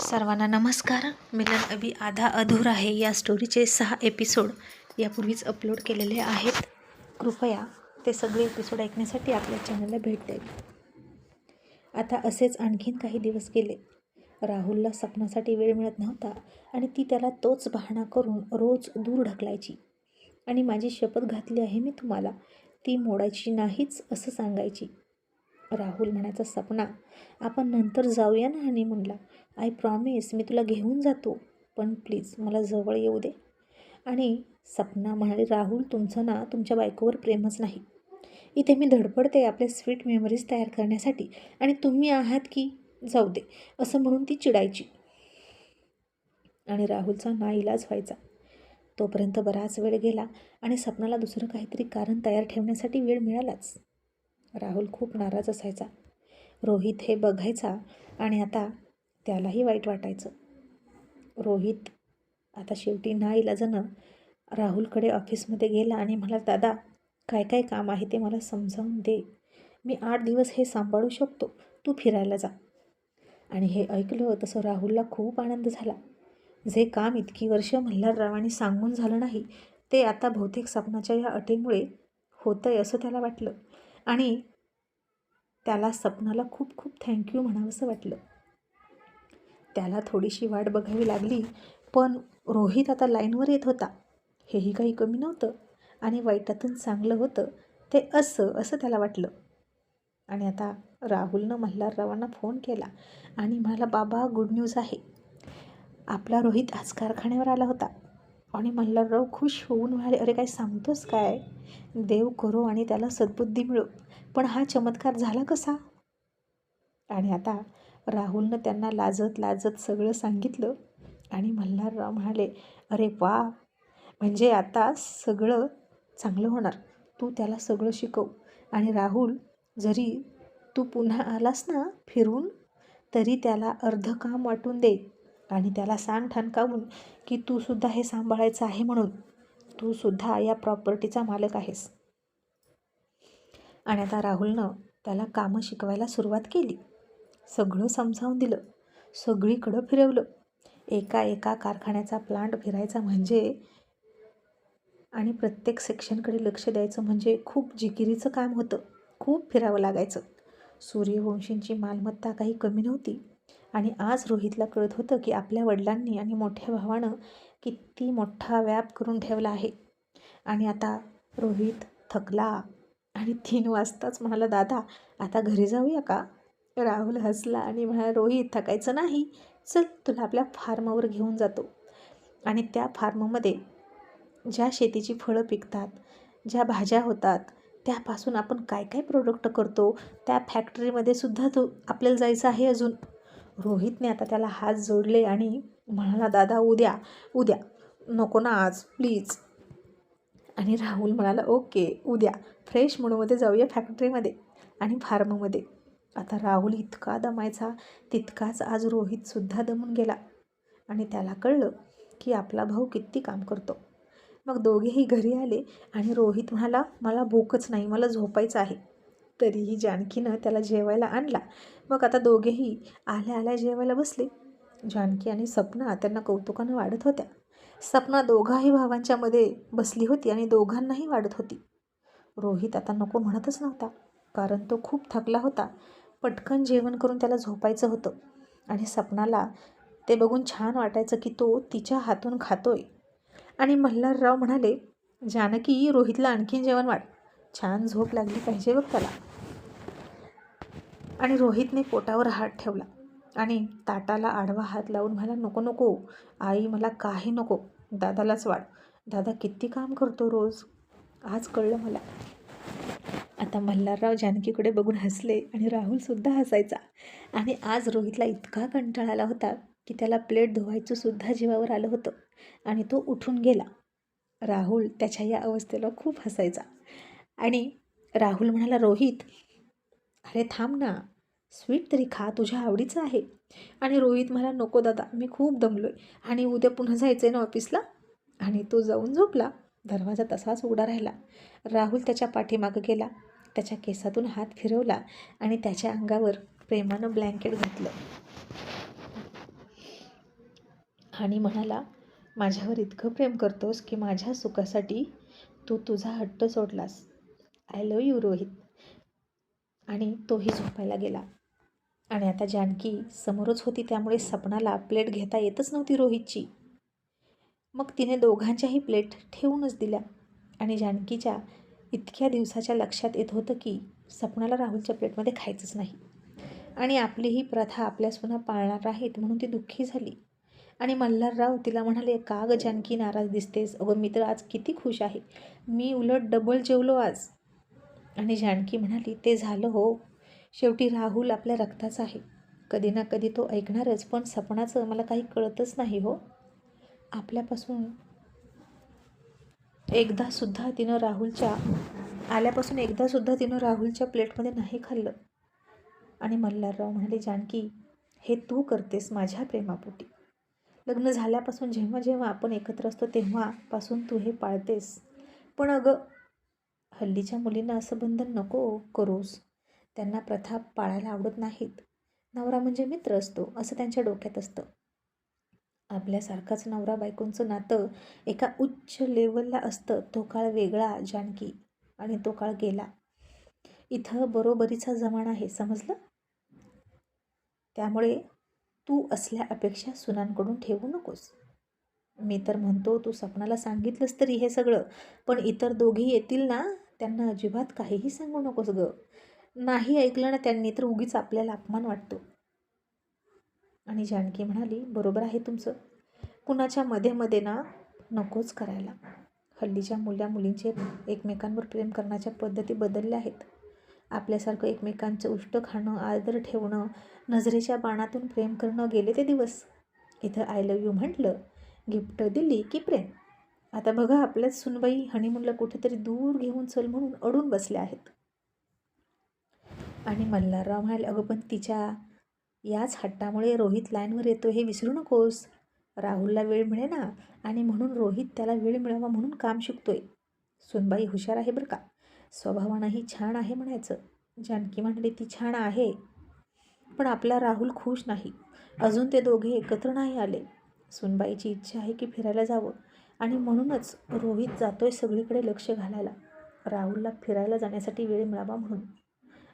सर्वांना नमस्कार. मिलन अभी आधा अधूरा आहे या स्टोरीचे 6 एपिसोड यापूर्वीच अपलोड केलेले आहेत. कृपया ते सगळे एपिसोड ऐकण्यासाठी आपल्या चॅनलला भेट द्यावी. आता असेच आणखीन काही दिवस गेले. राहुलला सपनासाठी वेळ मिळत नव्हता आणि ती त्याला तोच बहाणा करून रोज दूर ढकलायची आणि माझी शपथ घातली आहे मी तुम्हाला, ती मोडायची नाहीच असं सांगायची. राहुल म्हणायचा, सपना आपण नंतर जाऊया ना हनीमूनला, आय प्रॉमिस मी तुला घेऊन जातो, पण प्लीज मला जवळ येऊ दे. आणि सपना म्हणाली, राहुल तुमचं ना तुमच्या बायकोवर प्रेमच नाही. इथे मी धडपडते आपले स्वीट मेमरीज तयार करण्यासाठी आणि तुम्ही आहात की जाऊ दे असं म्हणून ती चिडायची आणि राहुलचा नाईलाज व्हायचा. तोपर्यंत बराच वेळ गेला आणि सपनाला दुसरं काहीतरी कारण तयार ठेवण्यासाठी वेळ मिळालाच. राहुल खूप नाराज असायचा. रोहित हे बघायचा आणि आता त्यालाही वाईट वाटायचं. रोहित आता शेवटी नाईलाजानं राहुलकडे ऑफिसमध्ये गेला आणि म्हणाला, दादा काय काय काम आहे ते मला समजावून दे, मी 8 दिवस हे सांभाळू शकतो, तू फिरायला जा. आणि हे ऐकलं तसं राहुलला खूप आनंद झाला. जे काम इतकी वर्ष मल्हाररावांनी सांगून झालं नाही ते आता बहुतेक सपनाच्या या अटीमुळे होतंय असं त्याला वाटलं आणि त्याला सपनाला खूप खूप थँक्यू म्हणावंसं वाटलं. त्याला थोडीशी वाट बघावी लागली, पण रोहित आता लाईनवर येत होता. हेही काही कमी नव्हतं आणि वाईटातून चांगलं होतं ते असं त्याला वाटलं. आणि आता राहुलनं मल्हाररावांना फोन केला आणि म्हणाला, बाबा गुड न्यूज आहे, आपला रोहित आज कारखान्यावर आला होता. आणि मल्हारराव खुश होऊन म्हणाले, अरे काय सांगतोस काय, देव करो आणि त्याला सद्बुद्धी मिळो, पण हा चमत्कार झाला कसा. आणि आता राहुलनं त्यांना लाजत लाजत सगळं सांगितलं आणि मल्हारराव म्हणाले, अरे वा, म्हणजे आता सगळं चांगलं होणार, तू त्याला सगळं शिकव. आणि राहुल जरी तू पुन्हा आलास ना फिरून तरी त्याला अर्ध काम वाटून दे आणि त्याला सांग ठणकावून की तू सुद्धा हे सांभाळायचं आहे, म्हणून तू सुद्धा या प्रॉपर्टीचा मालक आहेस. आणि आता राहुलनं त्याला कामं शिकवायला सुरुवात केली. सगळं समजावून दिलं, सगळीकडं फिरवलं. एका कारखान्याचा प्लांट फिरायचा म्हणजे आणि प्रत्येक सेक्शनकडे लक्ष द्यायचं म्हणजे खूप जिकिरीचं काम होतं. खूप फिरावं लागायचं. सूर्यवंशींची मालमत्ता काही कमी नव्हती आणि आज रोहितला कळत होतं की आपल्या वडिलांनी आणि मोठ्या भावानं किती मोठा व्याप करून ठेवला आहे. आणि आता रोहित थकला आणि 3 वाजताच म्हणाला, दादा आता घरी जाऊया का. राहुल हसला आणि म्हणाला, रोहित थकायचं नाही, चल तुला आपल्या फार्मवर घेऊन जातो. आणि त्या फार्ममध्ये ज्या शेतीची फळं पिकतात, ज्या भाज्या होतात, त्यापासून आपण काय काय प्रोडक्ट करतो त्या फॅक्टरीमध्ये सुद्धा आपल्याला जायचं आहे अजून. रोहितने आता त्याला हात जोडले आणि म्हणाला, दादा उद्या नको ना आज प्लीज. आणि राहुल म्हणाला, ओके उद्या फ्रेश मूडमध्ये जाऊया फॅक्टरीमध्ये आणि फार्ममध्ये. आता राहुल इतका दमायचा तितकाच आज रोहितसुद्धा दमून गेला आणि त्याला कळलं की आपला भाऊ किती काम करतो. मग दोघेही घरी आले आणि रोहित म्हणाला, मला भूकच नाही, मला झोपायचं आहे. तरीही जानकीनं त्याला जेवायला आणला. मग आता दोघेही आल्या जेवायला बसले. जानकी आणि सपना त्यांना कौतुकानं वाढत होत्या. सपना दोघाही भावांच्या मध्ये बसली होती आणि दोघांनाही वाढत होती. रोहित आता नको म्हणतच नव्हता, कारण तो खूप थकला होता. पटकन जेवण करून त्याला झोपायचं होतं आणि सपनाला ते बघून छान वाटायचं की तो तिच्या हातून खातोय. आणि मल्हारराव म्हणाले, जानकी रोहितला आणखीन जेवण वाढ, छान झोप लागली पाहिजे बघ त्याला. आणि रोहितने पोटावर हात ठेवला आणि ताटाला आडवा हात लावून म्हणाला, नको आई, मला काही नको, दादालाच वाढ, दादा किती काम करतो रोज, आज कळलं मला. आता मल्हारराव जानकीकडे बघून हसले आणि राहुलसुद्धा हसायचा. आणि आज रोहितला इतका कंटाळा आला होता की त्याला प्लेट धुवायचं सुद्धा जीवावर आलं होतं आणि तो उठून गेला. राहुल त्याच्या या अवस्थेला खूप हसायचा. आणि राहुल म्हणाला, रोहित अरे थांब ना, स्वीट तरी खा, तुझ्या आवडीचं आहे. आणि रोहित म्हणाला, नको दादा, मी खूप दमलोय आणि उद्या पुन्हा जायचं आहे ना ऑफिसला. आणि तो जाऊन झोपला. दरवाजा तसाच उघडा राहिला. राहुल त्याच्या पाठीमागं गेला, त्याच्या केसातून हात फिरवला आणि त्याच्या अंगावर प्रेमानं ब्लँकेट घातलं. आणि म्हणाला, माझ्यावर इतकं प्रेम करतोस की माझ्या सुखासाठी तू तुझा हट्ट सोडलास. I love you Rohit. आणि तोही झोपायला गेला. आणि आता जानकी समोरच होती, त्यामुळे सपनाला प्लेट घेता येतच नव्हती रोहितची. मग तिने दोघांच्याही प्लेट ठेवूनच दिल्या. आणि जानकीच्या इतक्या दिवसाच्या लक्षात येत होतं की सपनाला राहुलच्या प्लेटमध्ये खायचंच नाही. आणि आपली ही प्रथा आपल्या सुना पाळणार नाहीत म्हणून ती दुःखी झाली. आणि मल्हारराव तिला म्हणाले, का ग जानकी नाराज दिसतेस? अगं मी तर आज किती खुश आहे, मी उलट डबल जेवलो आज. आणि जानकी म्हणाली, ते झालं हो, शेवटी राहुल आपल्या रक्ताचा आहे, कधी ना कधी तो ऐकणारच. पण सपनाचं मला काही कळतच नाही हो. आल्यापासून एकदा सुद्धा तिनं राहुलच्या प्लेटमध्ये नाही खाल्लं. आणि मल्हारराव म्हणाले, जानकी हे तू करतेस माझ्या प्रेमापोटी. लग्न झाल्यापासून जेव्हा जेव्हा आपण एकत्र असतो तेव्हापासून तू हे पाळतेस. पण अगं, हल्लीच्या मुलींना असं बंधन नको करूस. त्यांना प्रथा पाळायला आवडत नाहीत. नवरा म्हणजे मित्र असतो असं त्यांच्या डोक्यात असतं. आपल्यासारखाच नवरा बायकोंचं नातं एका उच्च लेवलला असतं. तो काळ वेगळा जानकी, आणि तो काळ गेला. इथं बरोबरीचा जमाना आहे, समजलं? त्यामुळे तू असल्या अपेक्षा सुनांकडून ठेवू नकोस. मी तर म्हणतो तू सपनाला सांगितलंस तरी हे सगळं, पण इतर दोघी येतील ना, त्यांना अजिबात काहीही सांगू नकोस ग. नाही ऐकलं ना त्यांनी तर उगीच आपल्याला अपमान वाटतो. आणि जानकी म्हणाली, बरोबर आहे तुमचं, कुणाच्या मध्ये मध्ये ना नकोच करायला. हल्लीच्या मुलींचे एकमेकांवर प्रेम करण्याच्या पद्धती बदलल्या आहेत. आपल्यासारखं एकमेकांचं उष्ट खाणं, आदर ठेवणं, नजरेच्या बाणातून प्रेम करणं गेले ते दिवस. इथं आय लव्ह यू म्हटलं, गिफ्ट दिली की प्रेम. आता बघा, आपल्याच सुनबाई हनीमूनला कुठेतरी दूर घेऊन चल म्हणून अडून बसल्या आहेत. आणि मल्हारराव म्हणाले, अगं पण तिच्या याच हट्टामुळे रोहित लाईनवर येतो हे विसरू नकोस. राहुलला वेळ मिळे ना, आणि म्हणून रोहित त्याला वेळ मिळावा म्हणून काम शिकतोय. सुनबाई हुशार आहे बरं का, स्वभावानंही छान आहे म्हणायचं. जानकी म्हणाली, ती छान आहे, पण आपला राहुल खुश नाही. अजून ते दोघे एकत्र नाही आले. सुनबाईची इच्छा आहे की फिरायला जावं, आणि म्हणूनच रोहित जातोय सगळीकडे लक्ष घालायला, राहुलला फिरायला जाण्यासाठी वेळ मिळावा म्हणून.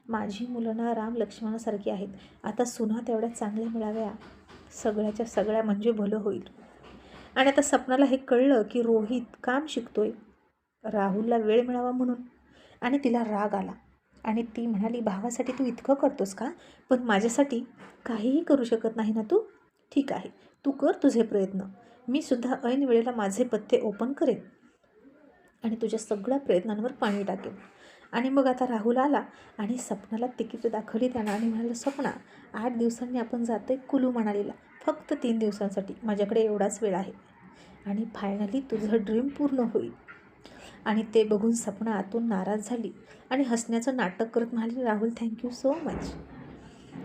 माझी मुलं ना राम लक्ष्मणासारखी आहेत. आता सुना तेवढ्या चांगल्या मिळाव्या, सगळ्याच्या सगळ्या, म्हणजे भलं होईल. आणि आता सपनाला हे कळलं की रोहित काम शिकतोय, राहुलला वेळ मिळावा म्हणून. आणि तिला राग आला. आणि ती म्हणाली, भावासाठी तू इतकं करतोस का? पण माझ्यासाठी काहीही करू शकत नाही ना तू? ठीक आहे, तू कर तुझे प्रयत्न, मी सुद्धा ऐन वेळेला माझे पत्ते ओपन करेन आणि तुझ्या सगळ्या प्रयत्नांवर पाणी टाकेन. आणि मग आता राहुल आला आणि सपनाला तिकीट दाखवली त्यानं आणि म्हणाला, सपना 8 दिवसांनी आपण जातोय कुलू मनालीला, फक्त 3 दिवसांसाठी, माझ्याकडे एवढाच वेळ आहे आणि फायनली तुझं ड्रीम पूर्ण होईल. आणि ते बघून सपना आतून नाराज झाली आणि हसण्याचं नाटक करत म्हणाली, राहुल थँक्यू सो मच.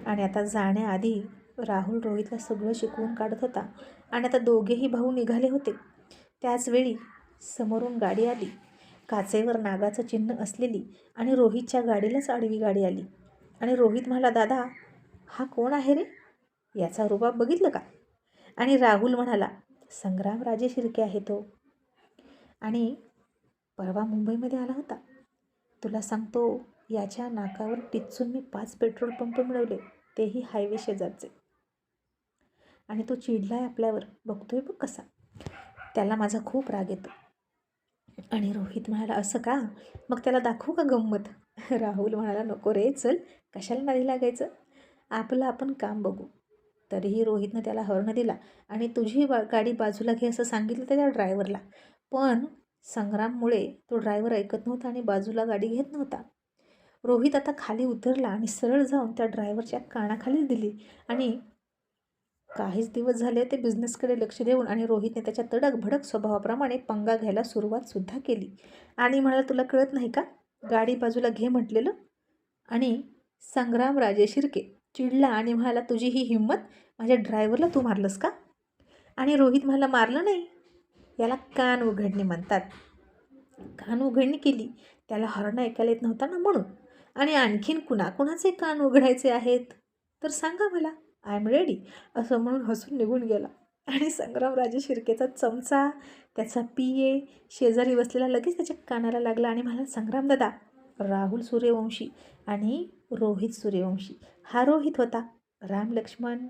आणि आता जाण्याआधी राहुल रोहितला सगळं शिकवून काढत होता. आणि आता दोघेही भाऊ निघाले होते. त्याचवेळी समोरून गाडी आली, काचेवर नागाचं चिन्ह असलेली, आणि रोहितच्या गाडीलाच आडवी गाडी आली. आणि रोहित म्हणाला, दादा हा कोण आहे रे? याचा रुबाब बघितलं का? आणि राहुल म्हणाला, संग्रामराजे शिर्के आहे तो, आणि परवा मुंबईमध्ये आला होता. तुला सांगतो, याच्या नाकावर टिचून मी 5 पेट्रोल पंप मिळवले, तेही हायवे शेजारचे. आणि तो चिडलाय आपल्यावर, बघतोय बघ कसा. त्याला माझा खूप राग येतो. आणि रोहित म्हणाला, असं का? मग त्याला दाखवू का गंमत? राहुल म्हणाला, नको रे, चल, कशाला नादी लागायचं, आपलं आपण काम बघू. तरीही रोहितनं त्याला हॉर्न दिला आणि तुझी गाडी बाजूला घे असं सांगितलं त्या ड्रायव्हरला. पण संग्राममुळे तो ड्रायव्हर ऐकत नव्हता आणि बाजूला गाडी घेत नव्हता. रोहित आता खाली उतरला आणि सरळ जाऊन त्या ड्रायव्हरच्या कानाखालीच दिली. आणि काहीच दिवस झाले ते बिझनेसकडे लक्ष देऊन आणि रोहितने त्याच्या तडक भडक स्वभावाप्रमाणे पंगा घ्यायला सुरुवातसुद्धा केली. आणि म्हणाला, तुला कळत नाही का, गाडी बाजूला घे म्हटलेलं. आणि संग्रामराजे शिर्के चिडला आणि म्हणाला, तुझी ही हिंमत, माझ्या ड्रायव्हरला तू मारलंस का? आणि रोहित म्हणाला, मारलं नाही, याला कान उघडणी म्हणतात. कान उघडणी केली, त्याला हॉर्न ऐकायला येत नव्हता ना म्हणून. आणि आणखीन कुणाकुणाचे कान उघडायचे आहेत तर सांगा मला, आय एम रेडी, असं म्हणून हसून निघून गेला. आणि संग्रामराजे शिर्केचा चमचा, त्याचा पिये शेजारी बसलेला लगेच त्याच्या कानाला लागला आणि म्हणाला, संग्रामदादा, राहुल सूर्यवंशी आणि रोहित सूर्यवंशी. हा रोहित होता. राम लक्ष्मण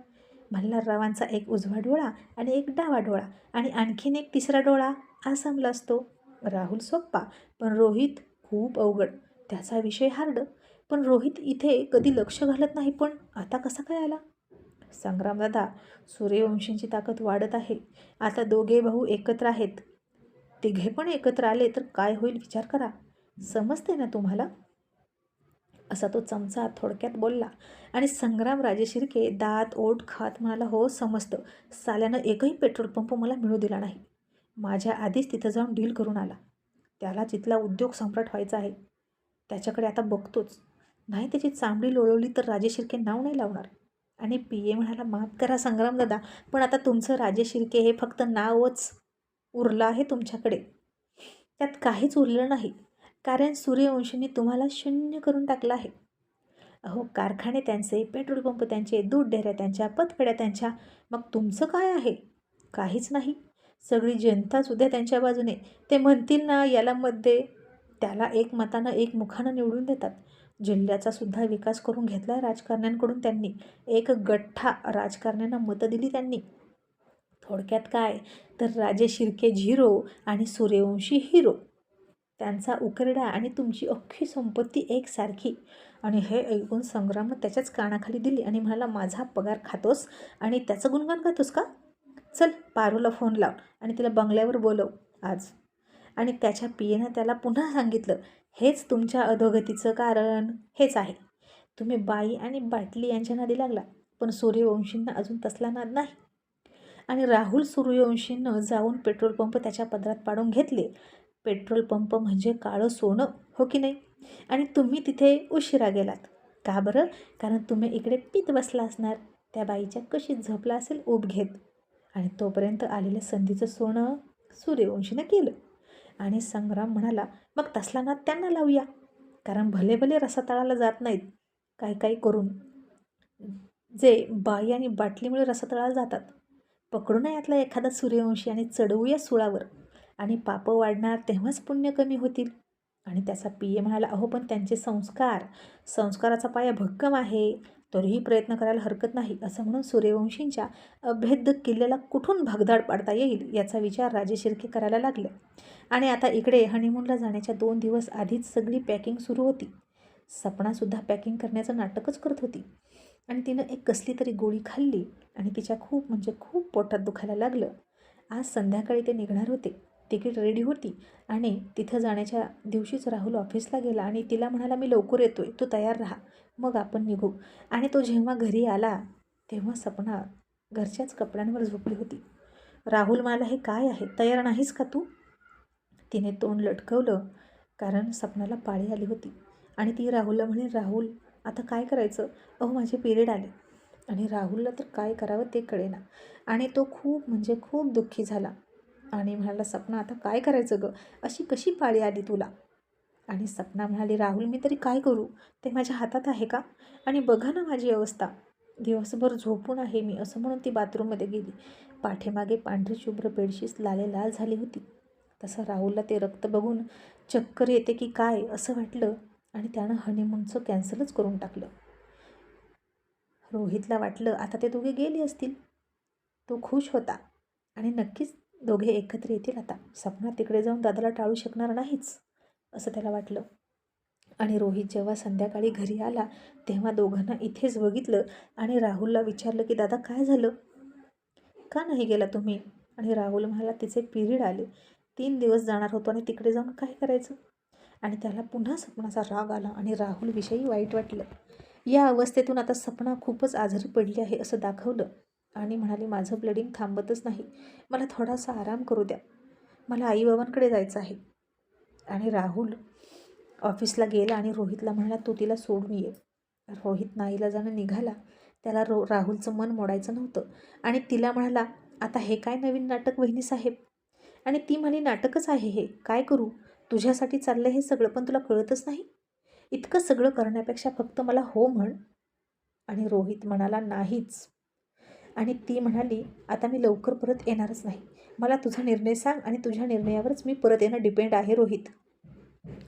मल्हाररावांचा एक उजवा डोळा आणि एक डावा डोळा आणि आणखीन एक तिसरा डोळा आसामला असतो. राहुल सोप्पा, पण रोहित खूप अवघड. त्याचा विषय हार्ड. पण रोहित इथे कधी लक्ष घालत नाही, पण आता कसा काय आला? संग्रामदादा, सूर्यवंशींची ताकद वाढत आहे. आता दोघे भाऊ एकत्र आहेत. तिघे पण एकत्र आले तर काय होईल विचार करा. समजते ना तुम्हाला? असा तो चमचा थोडक्यात बोलला आणि संग्रामराजे शिर्के दात ओठ खात म्हणाला, हो समजतं. साल्यानं एकही पेट्रोल पंप मला मिळू दिला नाही. माझ्या आधीच तिथं जाऊन डील करून आला. त्याला तिथला उद्योग सम्राट व्हायचा आहे. त्याच्याकडे आता बघतोच. नाही त्याची चांबडी लोळवली तर राजे शिर्के नाव नाही लावणार. आणि पी ए म्हणाला, माफ करा संग्रामदादा, पण आता तुमचं राजे शिर्के हे फक्त नावच उरलं आहे तुमच्याकडे. त्यात काहीच उरलं नाही, कारण सूर्यवंशींनी तुम्हाला शून्य करून टाकलं आहे. अहो, कारखाने त्यांचे, पेट्रोल पंप त्यांचे, दूध डेऱ्या त्यांच्या, पतपेढ्या त्यांच्या. मग तुमचं काय आहे? काहीच नाही. सगळी जनतासुद्धा त्यांच्या बाजूने. ते म्हणतील ना याला मत दे, त्याला एक मतानं एक मुखानं निवडून देतात. जिल्ह्याचा सुद्धा विकास करून घेतला राजकारण्यांकडून त्यांनी. एक गठ्ठा राजकारण्यांना मतं दिली त्यांनी. थोडक्यात काय तर राजे शिर्के झिरो आणि सूर्यवंशी हिरो. त्यांचा उकरडा आणि तुमची अख्खी संपत्ती एकसारखी. आणि हे ऐकून संग्रामनं त्याच्याच कानाखाली दिली आणि म्हणाला, माझा पगार खातोस आणि त्याचं गुणगान गातोस का? चल पारूला फोन लाव आणि तिला बंगल्यावर बोलव आज. आणि त्याच्या पियेनं त्याला पुन्हा सांगितलं, हेच तुमच्या अधोगतीचं कारण हेच आहे. तुम्ही बाई आणि बाटली यांच्या नादी लागला, पण सूर्यवंशींना अजून तसला नाद नाही. आणि राहुल सूर्यवंशींनं जाऊन पेट्रोल पंप त्याच्या पदरात पाडून घेतले. पेट्रोल पंप म्हणजे काळं सोनं, हो की नाही? आणि तुम्ही तिथे उशिरा गेलात. का बरं? कारण तुम्ही इकडे पीत बसला असणार. त्या बाईच्या कशीत झोपला असेल उब घेत. आणि तोपर्यंत आलेलं संधीचं सोनं सूर्यवंशीनं केलं. आणि संग्राम म्हणाला, मग तसला नाद त्यांना लावूया, कारण भले भले रसातळाला जात नाहीत काय काय करून, जे बाई आणि बाटलीमुळे रसातळाला जातात. पकडू नये यातला एखादा सूर्यवंशी आणि चढवूया सुळावर. आणि पापं वाढणार तेव्हाच पुण्य कमी होतील. आणि त्याचा पिये म्हणाला, अहो पण त्यांचे संस्काराचा पाया भक्कम आहे, तरीही प्रयत्न करायला हरकत नाही. असं म्हणून सूर्यवंशींच्या अभेद्य किल्ल्याला कुठून भगदाड पाडता येईल याचा विचार राजे शिर्के करायला लागले. आणि आता इकडे हनीमूनला जाण्याच्या 2 दिवस आधीच सगळी पॅकिंग सुरू होती. सपनासुद्धा पॅकिंग करण्याचं नाटकच करत होती. आणि तिनं एक कसली तरी गोळी खाल्ली आणि तिच्या खूप म्हणजे खूप पोटात दुखायला लागलं. आज संध्याकाळी ते निघणार होते. तिकीट रेडी होती आणि तिथं जाण्याच्या दिवशीच राहुल ऑफिसला गेला आणि तिला म्हणाला, मी लवकर येतोय, तू तयार राहा, मग आपण निघू. आणि तो जेव्हा घरी आला तेव्हा सपना घरच्याच कपड्यांवर झोपली होती. राहुल म्हणाला, हे काय आहे, तयार नाहीस का तू? तिने तोंड लटकवलं, कारण सपनाला पाळी आली होती. आणि ती राहुलला म्हणे, राहुल आता काय करायचं? अहो माझे पिरियड आले. आणि राहुलला तर काय करावं ते कळेना. आणि तो खूप म्हणजे खूप दुःखी झाला आणि म्हणाला, सपना आता काय करायचं गं, अशी कशी पाळी आली तुला? आणि सपना म्हणाली, राहुल मी तरी काय करू, ते माझ्या हातात आहे का? आणि बघा ना माझी अवस्था, दिवसभर झोपून आहे मी. असं म्हणून ती बाथरूममध्ये गेली. पाठीमागे पांढरी शुभ्र बेडशीस लाल झाली होती. तसं राहुलला ते रक्त बघून चक्कर येते की काय असं वाटलं आणि त्यानं हनीमूनचं कॅन्सलच करून टाकलं. रोहितला वाटलं आता ते दोघे गेले असतील. तो खुश होता आणि नक्कीच दोघे एकत्र येतील आता. सपना तिकडे जाऊन दादाला टाळू शकणार नाहीच असं त्याला वाटलं. आणि रोहित जेव्हा संध्याकाळी घरी आला तेव्हा दोघांना इथेच बघितलं आणि राहुलला विचारलं की दादा काय झालं, का नाही गेला तुम्ही? आणि राहुल म्हणाला, तिचे पिरियड आले, 3 दिवस जाणार होतो आणि तिकडे जाऊन काय करायचं? आणि त्याला पुन्हा सपनाचा राग आला आणि राहुलविषयी वाईट वाटलं. या अवस्थेतून आता सपना खूपच आजारी पडली आहे असं दाखवलं आणि म्हणाली, माझं ब्लडिंग थांबतच नाही, मला थोडासा आराम करू द्या, मला आईबाबांकडे जायचं आहे. आणि राहुल ऑफिसला गेला आणि रोहितला म्हणाला, तू तिला सोडून ये. रोहित नाईलाजानं निघाला. त्याला राहुलचं मन मोडायचं नव्हतं. आणि तिला म्हणाला, आता हे काय नवीन नाटक वहिनीसाहेब? आणि ती म्हणाली, नाटकच आहे हे, काय करू, तुझ्यासाठी चाललं हे सगळं, पण तुला कळतच नाही. इतकं सगळं करण्यापेक्षा फक्त मला हो म्हण. आणि रोहित म्हणाला, नाहीच. आणि ती म्हणाली, आता मी लवकर परत येणारच नाही. मला तुझा निर्णय सांग आणि तुझ्या निर्णयावरच मी परत येणं डिपेंड आहे रोहित.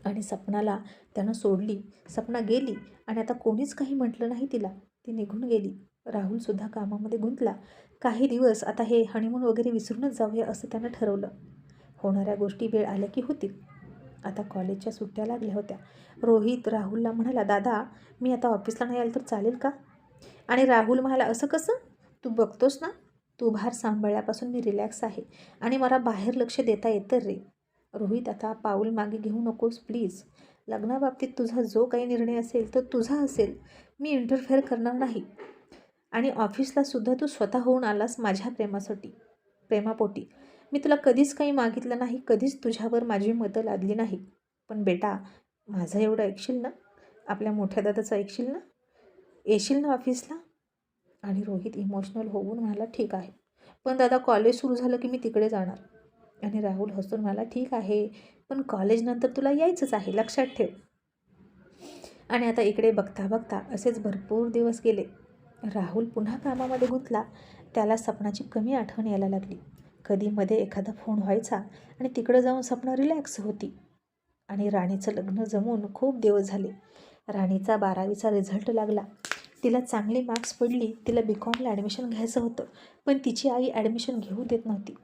आणि सपनाला त्यानं सोडली. सपना गेली आणि आता कोणीच काही म्हटलं नाही तिला. ती निघून गेली. राहुलसुद्धा कामामध्ये गुंतला. काही दिवस आता हे हनीमून वगैरे विसरूनच जाऊया असं त्यानं ठरवलं. होणाऱ्या गोष्टी वेळ आल्या की होतील. आता कॉलेजच्या सुट्ट्या लागल्या होत्या. रोहित राहुलला म्हणाला, दादा मी आता ऑफिसला नाही आलं तर चालेल का? आणि राहुल म्हणाला, असं कसं? तू बघतोस ना, तू भार सांभाळल्यापासून मी रिलॅक्स आहे आणि मला बाहेर लक्ष देता येतं रे. रोहित आता पाऊल मागे घेऊ नकोस प्लीज. लग्नाबाबतीत तुझा जो काही निर्णय असेल तो तुझा असेल. मी इंटरफेअर करणार नाही. आणि ऑफिसला सुद्धा तू स्वतः होऊन आलास माझ्या प्रेमापोटी. मी तुला कधीच काही मागितलं नाही, कधीच तुझ्यावर माझी मतं लादली नाही. पण बेटा माझं एवढं ऐकशील ना? आपल्या मोठ्या दादाचं ऐकशील ना? येशील ना ऑफिसला? आणि रोहित इमोशनल होऊन म्हणाला, ठीक आहे, पण दादा कॉलेज सुरू झालं की मी तिकडे जाणार. आणि राहुल हसून म्हणाला, ठीक आहे, पण कॉलेजनंतर तुला यायचंच आहे, लक्षात ठेव. आणि आता इकडे बघता बघता असेच भरपूर दिवस गेले. राहुल पुन्हा कामामध्ये गुंतला. त्याला सपनाची कमी आठवण यायला लागली. कधी मध्ये एखादा फोन व्हायचा आणि तिकडं जाऊन सपना रिलॅक्स होती. आणि राणीचं लग्न जमून खूप दिवस झाले. राणीचा 12वीचा रिझल्ट लागला. तिला चांगले मार्क्स पडली. तिला BComला ॲडमिशन घ्यायचं होतं, पण तिची आई ॲडमिशन घेऊ देत नव्हती.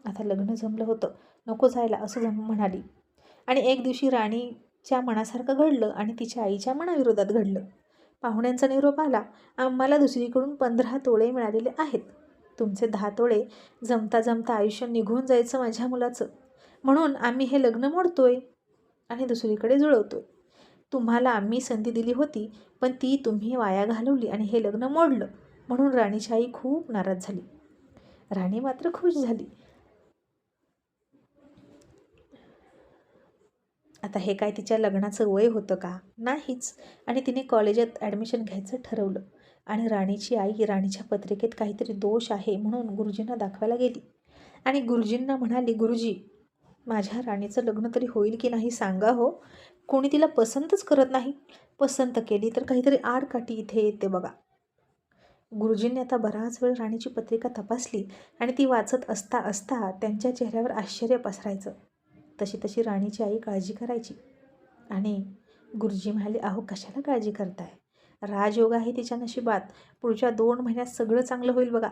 आता लग्न जमलं होतं, नको जायला असं म्हणाली. आणि एक दिवशी राणीच्या मनासारखं घडलं आणि तिच्या आईच्या मनाविरोधात घडलं. पाहुण्यांचा निरोप आला, आम्हाला दुसरीकडून 15 तोळे मिळालेले आहेत. तुमचे 10 तोळे जमता जमता आयुष्य निघून जायचं माझ्या मुलाचं, म्हणून आम्ही हे लग्न मोडतोय आणि दुसरीकडे जुळवतोय. तुम्हाला आम्ही संधी दिली होती, पण ती तुम्ही वाया घालवली आणि हे लग्न मोडलं. म्हणून राणीची आई खूप नाराज झाली. राणी मात्र खुश झाली. आता हे काय तिच्या लग्नाचं वय होतं का? नाहीच. आणि तिने कॉलेजात ॲडमिशन घ्यायचं ठरवलं. आणि राणीची आई राणीच्या पत्रिकेत काहीतरी दोष आहे म्हणून गुरुजींना दाखवायला गेली. आणि गुरुजींना म्हणाली, गुरुजी माझ्या राणीचं लग्न तरी होईल की नाही सांगा हो. कोणी तिला पसंतच करत नाही. पसंत केली तर काहीतरी आडकाठी इथे येते बघा. गुरुजींनी आता बराच वेळ राणीची पत्रिका तपासली आणि ती वाचत असता असता त्यांच्या चेहऱ्यावर आश्चर्य पसरायचं. तशी राणीची आई काळजी करायची. आणि गुरुजी म्हणाले, अहो कशाला काळजी करताय? राजयोग आहे तिच्या नशिबात. पुढच्या 2 महिन्यात सगळं चांगलं होईल बघा.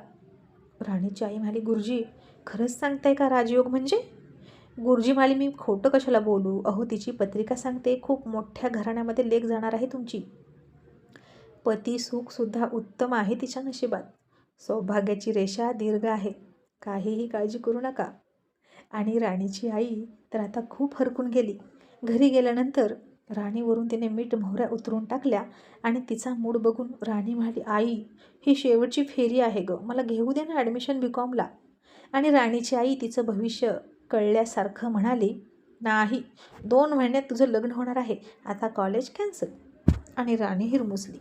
राणीची आई म्हणाली, गुरुजी खरंच सांगताय का राजयोग म्हणजे? गुरुजी म्हणाले, मी खोटं कशाला बोलू? अहो तिची पत्रिका सांगते, खूप मोठ्या घराण्यामध्ये लेक जाणार आहे तुमची. पती सुखसुद्धा उत्तम आहे तिच्या नशिबात. सौभाग्याची रेषा दीर्घ आहे. काहीही काळजी करू नका. आणि राणीची आई तर आता खूप हरकून गेली. घरी गेल्यानंतर राणीवरून तिने मीठ मोहऱ्या उतरून टाकल्या आणि तिचा मूड बघून राणी म्हणाली, आई ही शेवटची फेरी आहे गं, मला घेऊ दे ना ॲडमिशन BComला. आणि राणीची आई तिचं भविष्य कळल्यासारखं म्हणाली, नाही 2 महिन्यात तुझं लग्न होणार आहे, आता कॉलेज कॅन्सल. आणि राणी हिरमुसली.